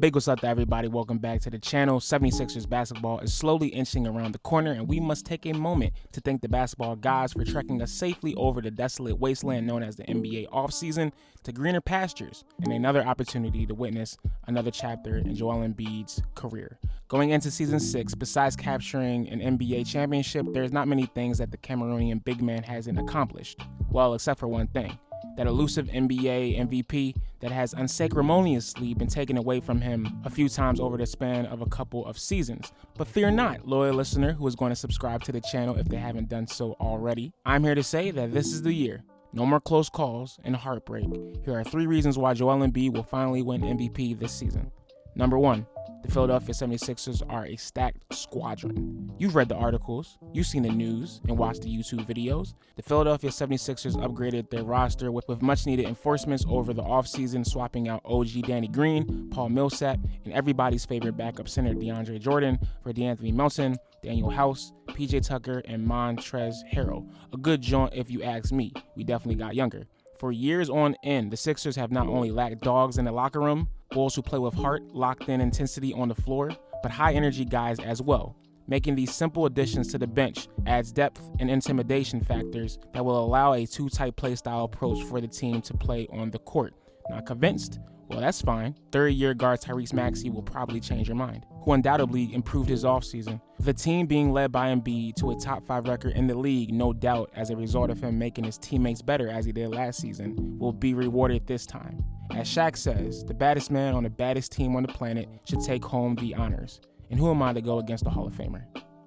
big what's up to everybody. Welcome back to the channel. 76ers basketball is slowly inching around the corner, and we must take a moment to thank the basketball gods for trekking us safely over the desolate wasteland known as the NBA offseason to greener pastures and another opportunity to witness another chapter in Joel Embiid's career. Going into season 6, besides capturing an NBA championship, there's not many things that the Cameroonian big man hasn't accomplished. Well, except for one thing. That elusive NBA MVP that has unceremoniously been taken away from him a few times over the span of a couple of seasons. But fear not, loyal listener who is going to subscribe to the channel if they haven't done so already. I'm here to say that this is the year. No more close calls and heartbreak. Here are 3 reasons why Joel Embiid will finally win MVP this season. Number 1. The Philadelphia 76ers are a stacked squadron. You've read the articles, you've seen the news, and watched the YouTube videos. The Philadelphia 76ers upgraded their roster with much-needed enforcements over the offseason, swapping out OG Danny Green, Paul Millsap, and everybody's favorite backup center DeAndre Jordan for DeAnthony Melton, Daniel House, PJ Tucker, and Montrezl Harrell. A good joint if you ask me. We definitely got younger. For years on end, the Sixers have not only lacked dogs in the locker room, Bulls who play with heart, locked-in intensity on the floor, but high-energy guys as well. Making these simple additions to the bench adds depth and intimidation factors that will allow a two-type play style approach for the team to play on the court. Not convinced? Well, that's fine. Third-year guard Tyrese Maxey will probably change your mind, who undoubtedly improved his offseason. The team being led by Embiid to a top 5 record in the league, no doubt as a result of him making his teammates better as he did last season, will be rewarded this time. As Shaq says, the baddest man on the baddest team on the planet should take home the honors. And who am I to go against the Hall of Famer?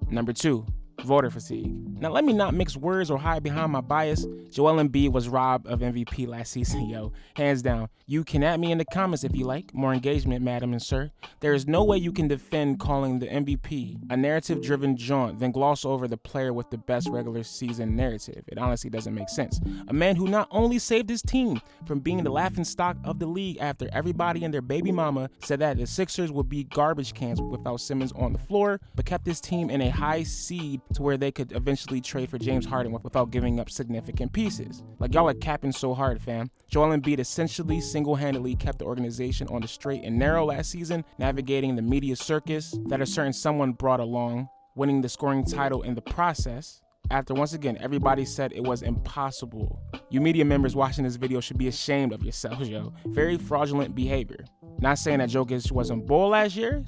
Number 2. Voter fatigue. Now let me not mix words or hide behind my bias. Joel Embiid was robbed of MVP last season, yo. Hands down. You can at me in the comments if you like. More engagement, madam and sir. There is no way you can defend calling the MVP a narrative-driven jaunt, then gloss over the player with the best regular season narrative. It honestly doesn't make sense. A man who not only saved his team from being the laughingstock of the league after everybody and their baby mama said that the Sixers would be garbage cans without Simmons on the floor, but kept his team in a high seed to where they could eventually trade for James Harden without giving up significant pieces. Like, y'all are capping so hard, fam. Joel Embiid essentially single-handedly kept the organization on the straight and narrow last season, navigating the media circus that a certain someone brought along, winning the scoring title in the process, after once again everybody said it was impossible. You media members watching this video should be ashamed of yourselves, yo. Very fraudulent behavior. Not saying that Jokic wasn't bull last year,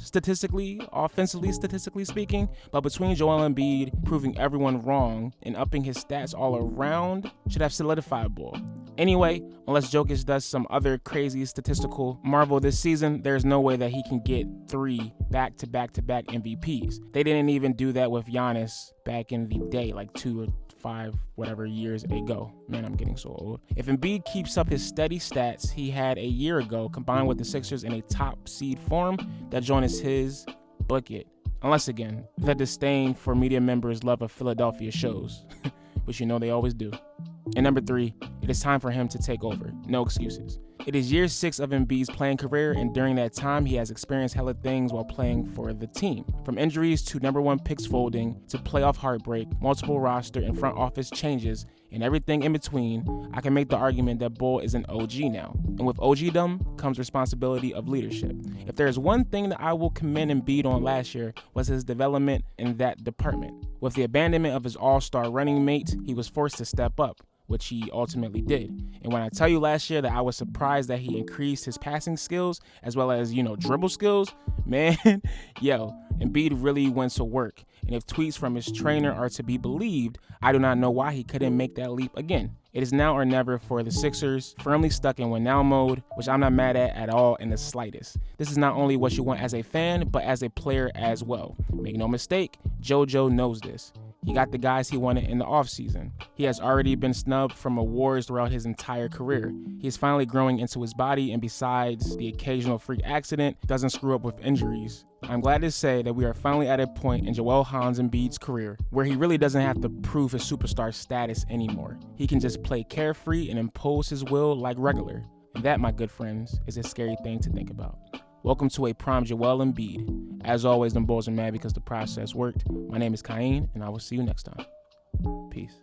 offensively speaking, but between Joel Embiid proving everyone wrong and upping his stats all around, should have solidified bull. Anyway, unless Jokic does some other crazy statistical marvel this season, there's no way that he can get 3 back-to-back-to-back MVPs. They didn't even do that with Giannis back in the day, like 2 or 5 whatever years ago. Man, I'm getting so old. If Embiid keeps up his steady stats he had a year ago, combined with the Sixers in a top seed form, that joint is his. Book it. Unless again, the disdain for media members' love of Philadelphia shows, which you know they always do. And number 3, it is time for him to take over. No excuses. It is year 6 of Embiid's playing career, and during that time, he has experienced hella things while playing for the team. From injuries to number 1 picks folding, to playoff heartbreak, multiple roster and front office changes, and everything in between, I can make the argument that Bull is an OG now. And with OG-dom comes responsibility of leadership. If there is one thing that I will commend Embiid on last year, was his development in that department. With the abandonment of his all-star running mate, he was forced to step up, which he ultimately did. And when I tell you last year that I was surprised that he increased his passing skills as well as, dribble skills, man, yo, Embiid really went to work. And if tweets from his trainer are to be believed, I do not know why he couldn't make that leap again. It is now or never for the Sixers, firmly stuck in win now mode, which I'm not mad at all in the slightest. This is not only what you want as a fan, but as a player as well. Make no mistake, JoJo knows this. He got the guys he wanted in the offseason. He has already been snubbed from awards throughout his entire career. He is finally growing into his body, and besides the occasional freak accident, doesn't screw up with injuries. I'm glad to say that we are finally at a point in Joel Embiid's career where he really doesn't have to prove his superstar status anymore. He can just play carefree and impose his will like regular. And that, my good friends, is a scary thing to think about. Welcome to a prime Joel Embiid. As always, them Bulls are mad because the process worked. My name is Cain, and I will see you next time. Peace.